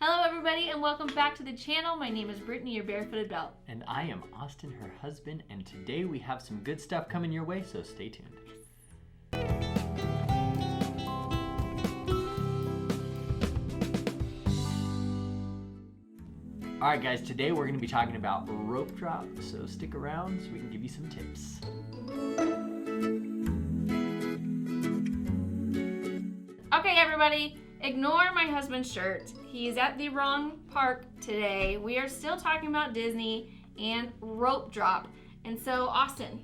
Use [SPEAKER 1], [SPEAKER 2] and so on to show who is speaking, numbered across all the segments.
[SPEAKER 1] Hello everybody and welcome back to the channel. My name is Brittany, your barefooted belle.
[SPEAKER 2] And I am Austin, her husband, and today we have some good stuff coming your way, so stay tuned. Alright guys, today we're going to be talking about rope drop, so stick around so we can give you some tips.
[SPEAKER 1] Okay everybody, ignore my husband's shirt. He's at the wrong park today. We are still talking about Disney and rope drop. And so Austin,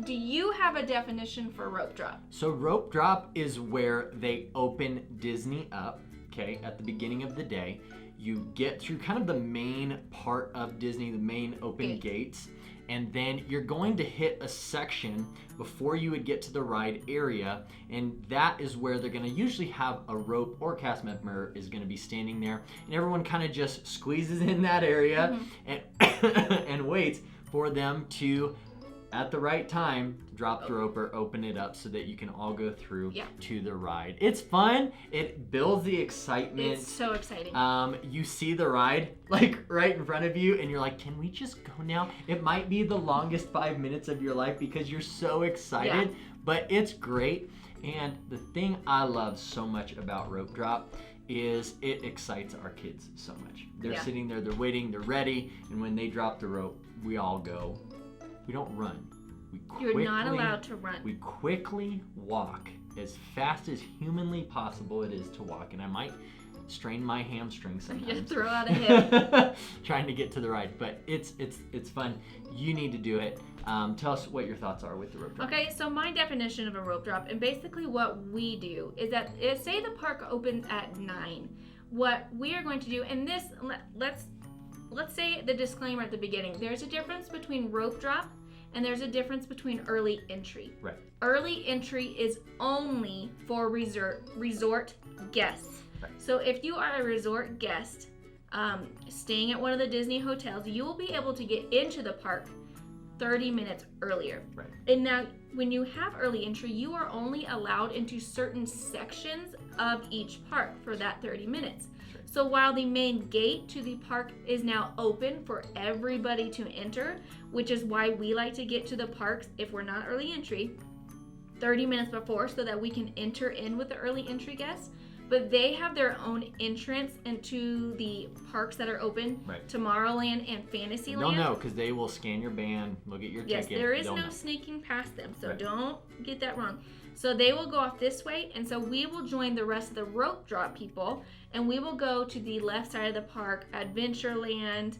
[SPEAKER 1] do you have a definition for rope drop?
[SPEAKER 2] So rope drop is where they open Disney up, okay, at the beginning of the day. You get through kind of the main part of Disney, the main open gates, and then you're going to hit a section before you would get to the ride area, and that is where they're going to usually have a rope, or a cast member is going to be standing there, and everyone kind of just squeezes in that area and and waits for them to, at the right time, drop the rope or open it up so that you can all go through to the ride. It's fun. It builds the excitement.
[SPEAKER 1] It's so exciting.
[SPEAKER 2] You see the ride like right in front of you and you're like, can we just go now? It might be the longest 5 minutes of your life because you're so excited, but it's great. And the thing I love so much about rope drop is it excites our kids so much. They're sitting there, they're waiting, they're ready, and when they drop the rope, we all go. We don't run.
[SPEAKER 1] You're not allowed to run.
[SPEAKER 2] We quickly walk as fast as humanly possible it is to walk. And I might strain my hamstring sometimes.
[SPEAKER 1] Just throw out a hip.
[SPEAKER 2] Trying to get to the ride. But it's fun. You need to do it. Tell us what your thoughts are with the rope drop.
[SPEAKER 1] Okay, so my definition of a rope drop, and basically what we do, is that say the park opens at 9. What we are going to do, and this, let's say the disclaimer at the beginning. There's a difference between rope drop and there's a difference between early entry.
[SPEAKER 2] Right.
[SPEAKER 1] Early entry is only for resort guests.
[SPEAKER 2] Right.
[SPEAKER 1] So if you are a resort guest staying at one of the Disney hotels, you will be able to get into the park 30 minutes earlier.
[SPEAKER 2] Right.
[SPEAKER 1] And now when you have early entry, you are only allowed into certain sections of each park for that 30 minutes. So while the main gate to the park is now open for everybody to enter, which is why we like to get to the parks if we're not early entry, 30 minutes before so that we can enter in with the early entry guests. But they have their own entrance into the parks that are open, Tomorrowland and Fantasyland.
[SPEAKER 2] Don't know, because they will scan your band, look at your ticket.
[SPEAKER 1] Yes, there is no sneaking past them, so don't get that wrong. So they will go off this way, and so we will join the rest of the rope drop people, and we will go to the left side of the park, Adventureland,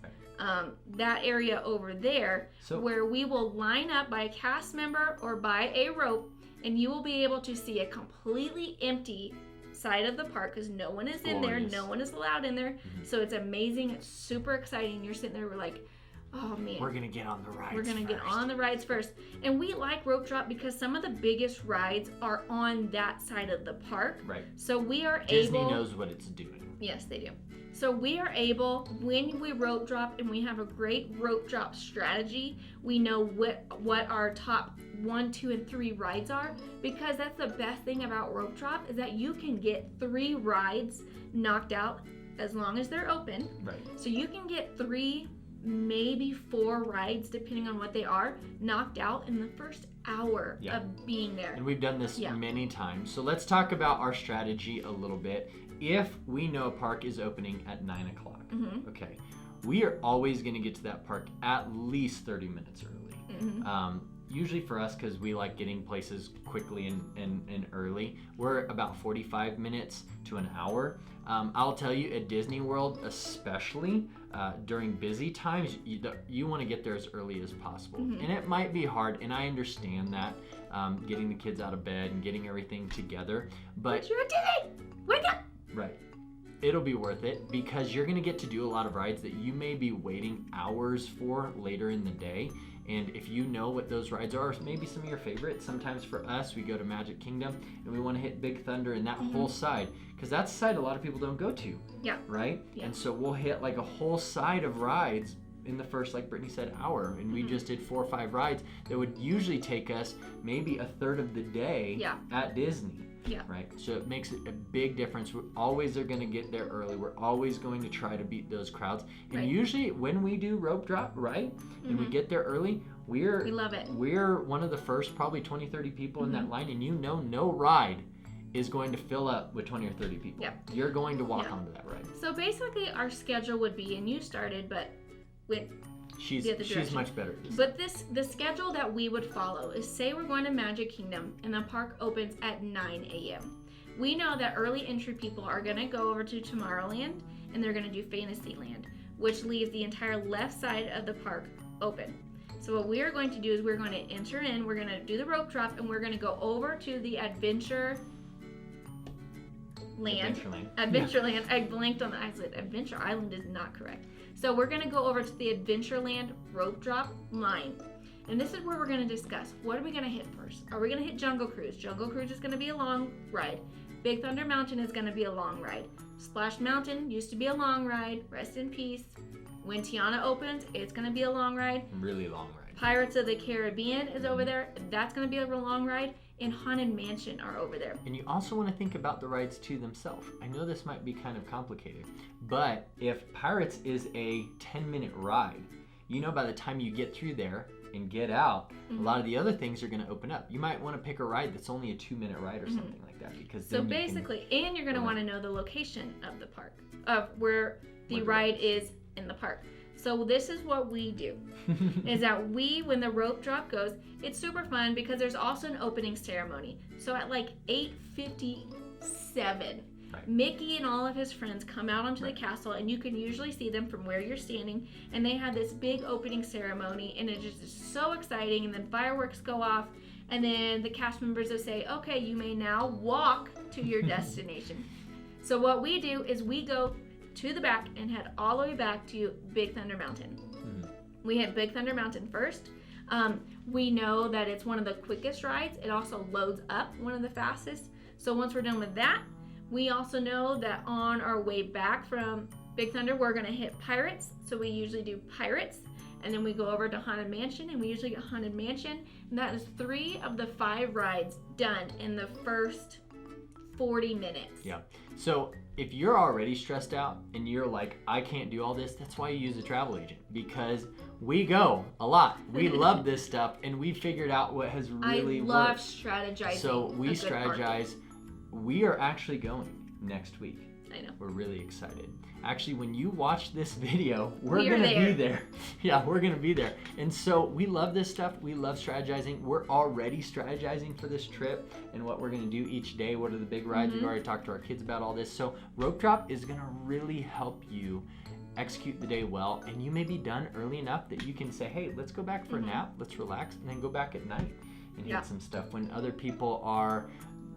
[SPEAKER 1] that area over there, where we will line up by a cast member or by a rope, and you will be able to see a completely empty side of the park because no one is in there, no one is allowed in there. So it's amazing, it's super exciting. You're sitting there, we're like, oh man,
[SPEAKER 2] we're gonna get on the rides.
[SPEAKER 1] We're gonna get on the rides first. And we like rope drop because some of the biggest rides are on that side of the park.
[SPEAKER 2] Right.
[SPEAKER 1] So we are
[SPEAKER 2] Disney
[SPEAKER 1] able.
[SPEAKER 2] Disney knows what it's doing.
[SPEAKER 1] Yes, they do. So we are able, when we rope drop, and we have a great rope drop strategy, we know what our top 1, 2, and 3 rides are, because that's the best thing about rope drop is that you can get 3 rides knocked out as long as they're open.
[SPEAKER 2] Right.
[SPEAKER 1] So you can get 3, maybe 4 rides, depending on what they are, knocked out in the first hour of being there.
[SPEAKER 2] And we've done this many times. So let's talk about our strategy a little bit. If we know a park is opening at 9 o'clock, okay, we are always going to get to that park at least 30 minutes early. Usually for us, because we like getting places quickly and early, we're about 45 minutes to an hour. I'll tell you, at Disney World, especially during busy times, you want to get there as early as possible. And it might be hard, and I understand that, getting the kids out of bed and getting everything together. But
[SPEAKER 1] you're Disney! Wake up!
[SPEAKER 2] Right. It'll be worth it because you're going to get to do a lot of rides that you may be waiting hours for later in the day. And if you know what those rides are, maybe some of your favorites. Sometimes for us, we go to Magic Kingdom and we want to hit Big Thunder and that whole side, because that's a side a lot of people don't go to. Yeah. Right? Yeah. And so we'll hit like a whole side of rides in the first, like Brittany said, hour. And we just did 4 or 5 rides that would usually take us maybe a third of the day at Disney.
[SPEAKER 1] Yeah.
[SPEAKER 2] Right? So it makes a big difference. We always are going to get there early. We're always going to try to beat those crowds. And
[SPEAKER 1] Right.
[SPEAKER 2] usually when we do rope drop, right, and we get there early,
[SPEAKER 1] we love it.
[SPEAKER 2] We're one of the first probably 20, 30 people in that line, and no ride is going to fill up with 20 or 30 people.
[SPEAKER 1] Yep.
[SPEAKER 2] You're going to walk onto that ride.
[SPEAKER 1] So basically our schedule would be, and you started, but with
[SPEAKER 2] She's much better at this.
[SPEAKER 1] But the schedule that we would follow is, say we're going to Magic Kingdom and the park opens at 9 a.m. We know that early entry people are going to go over to Tomorrowland and they're going to do Fantasyland, which leaves the entire left side of the park open. So what we are going to do is we're going to enter in, we're going to do the rope drop, and we're going to go over to the Adventureland. Adventureland. I blanked on the island. Adventure Island is not correct. So we're going to go over to the Adventureland rope drop line. And this is where we're going to discuss, what are we going to hit first? Are we going to hit Jungle Cruise? Jungle Cruise is going to be a long ride. Big Thunder Mountain is going to be a long ride. Splash Mountain used to be a long ride. Rest in peace. When Tiana opens, it's going to be a long ride.
[SPEAKER 2] Really long ride.
[SPEAKER 1] Pirates of the Caribbean is over there. That's going to be a long ride. And Haunted Mansion are over there.
[SPEAKER 2] And you also want to think about the rides too themselves. I know this might be kind of complicated, but if Pirates is a 10-minute ride, you know by the time you get through there and get out, a lot of the other things are going to open up. You might want to pick a ride that's only a 2-minute ride or something like that, because
[SPEAKER 1] so basically, and you're going to want to know the location of the park, of where the ride is in the park. So this is what we do, is that when the rope drop goes, it's super fun because there's also an opening ceremony. So at like 8:57, Mickey and all of his friends come out onto the castle, and you can usually see them from where you're standing, and they have this big opening ceremony, and it is just so exciting, and then fireworks go off, and then the cast members will say, okay, you may now walk to your destination. So what we do is we go to the back and head all the way back to Big Thunder Mountain. We hit Big Thunder Mountain first. We know that it's one of the quickest rides. It also loads up one of the fastest. So once we're done with that, we also know that on our way back from Big Thunder, we're going to hit Pirates. So we usually do Pirates, and then we go over to Haunted Mansion, and we usually get Haunted Mansion. And that is 3 of the 5 rides done in the first 40 minutes.
[SPEAKER 2] Yeah. So if you're already stressed out and you're like, I can't do all this, that's why you use a travel agent, because we go a lot. We love this stuff, and we figured out what has really worked.
[SPEAKER 1] I love strategizing.
[SPEAKER 2] So we strategize. We are actually going next week.
[SPEAKER 1] I know.
[SPEAKER 2] We're really excited. Actually, when you watch this video, we're going to be there. Yeah, we're going to be there. And so we love this stuff. We love strategizing. We're already strategizing for this trip and what we're going to do each day. What are the big rides? We've already talked to our kids about all this. So rope drop is going to really help you execute the day well. And you may be done early enough that you can say, hey, let's go back for a nap. Let's relax, and then go back at night and hit some stuff when other people are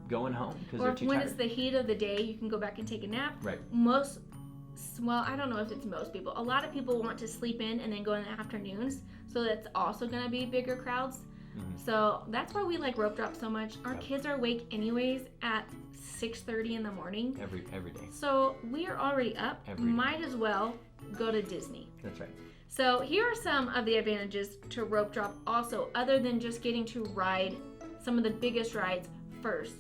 [SPEAKER 2] going home because they're too tired.
[SPEAKER 1] Or when it's the heat of the day, you can go back and take a nap.
[SPEAKER 2] Right.
[SPEAKER 1] Well, I don't know if it's most people. A lot of people want to sleep in and then go in the afternoons. So that's also going to be bigger crowds. So that's why we like rope drop so much. Our kids are awake anyways at 6:30 in the morning.
[SPEAKER 2] Every day.
[SPEAKER 1] So we are already up. Might as well go to Disney.
[SPEAKER 2] That's right.
[SPEAKER 1] So here are some of the advantages to rope drop also, other than just getting to ride some of the biggest rides first.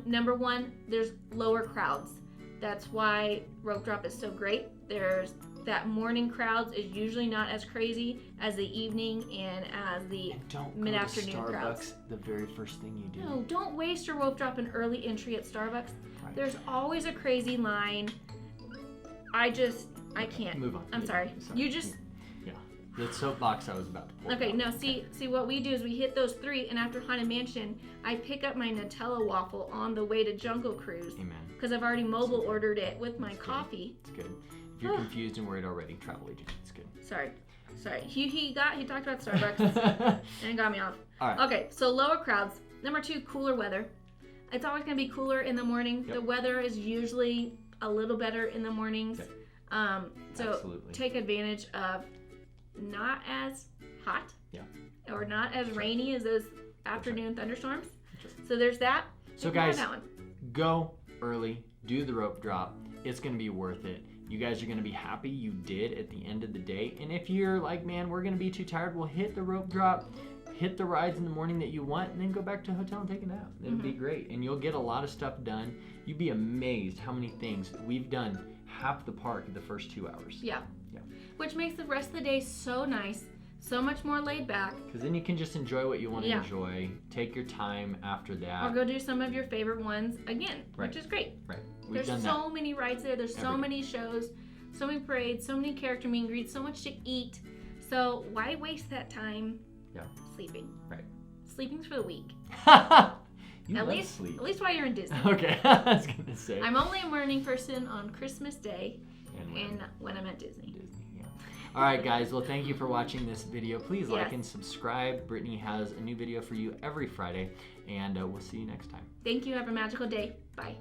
[SPEAKER 1] Number 1, there's lower crowds. That's why rope drop is so great. There's that morning crowds is usually not as crazy as the evening and as the mid-afternoon crowds.
[SPEAKER 2] The very first thing you do.
[SPEAKER 1] No, don't waste your rope drop and early entry at Starbucks. Right. There's always a crazy line. I can't.
[SPEAKER 2] Move on.
[SPEAKER 1] I'm sorry. You just.
[SPEAKER 2] Yeah. The soapbox I was about to pull.
[SPEAKER 1] Okay, no, see what we do is we hit those 3, and after Haunted Mansion, I pick up my Nutella waffle on the way to Jungle Cruise.
[SPEAKER 2] Amen.
[SPEAKER 1] Because I've already mobile ordered it with my coffee.
[SPEAKER 2] It's good. If you're confused and worried already, travel agent, it's good.
[SPEAKER 1] Sorry. He talked about Starbucks and got me off.
[SPEAKER 2] All right.
[SPEAKER 1] Okay, so lower crowds. Number 2, cooler weather. It's always going to be cooler in the morning. Yep. The weather is usually a little better in the mornings.
[SPEAKER 2] Okay.
[SPEAKER 1] So
[SPEAKER 2] Absolutely.
[SPEAKER 1] Take advantage of not as hot or not as rainy as those afternoon thunderstorms. So there's that.
[SPEAKER 2] So guys, go early, do the rope drop. It's going to be worth it. You guys are going to be happy you did at the end of the day. And if you're like, man, we're going to be too tired, we'll hit the rope drop, hit the rides in the morning that you want, and then go back to the hotel and take a nap. It'll be great, and you'll get a lot of stuff done. You'd be amazed how many things we've done. Half the park in the first 2 hours.
[SPEAKER 1] Yeah. Which makes the rest of the day so nice, so much more laid back.
[SPEAKER 2] Because then you can just enjoy what you want to enjoy. Take your time after that.
[SPEAKER 1] Or go do some of your favorite ones again, which is great.
[SPEAKER 2] Right.
[SPEAKER 1] There's so many rides there. There's so many shows, so many parades, so many character meet and greets, so much to eat. So why waste that time sleeping?
[SPEAKER 2] Right.
[SPEAKER 1] Sleeping's for the weak.
[SPEAKER 2] At least
[SPEAKER 1] while you're in Disney.
[SPEAKER 2] Okay, I was gonna say.
[SPEAKER 1] I'm only a morning person on Christmas Day and when I'm at Disney.
[SPEAKER 2] All right, guys. Well, thank you for watching this video. Please like and subscribe. Brittany has a new video for you every Friday, and we'll see you next time.
[SPEAKER 1] Thank you. Have a magical day. Bye.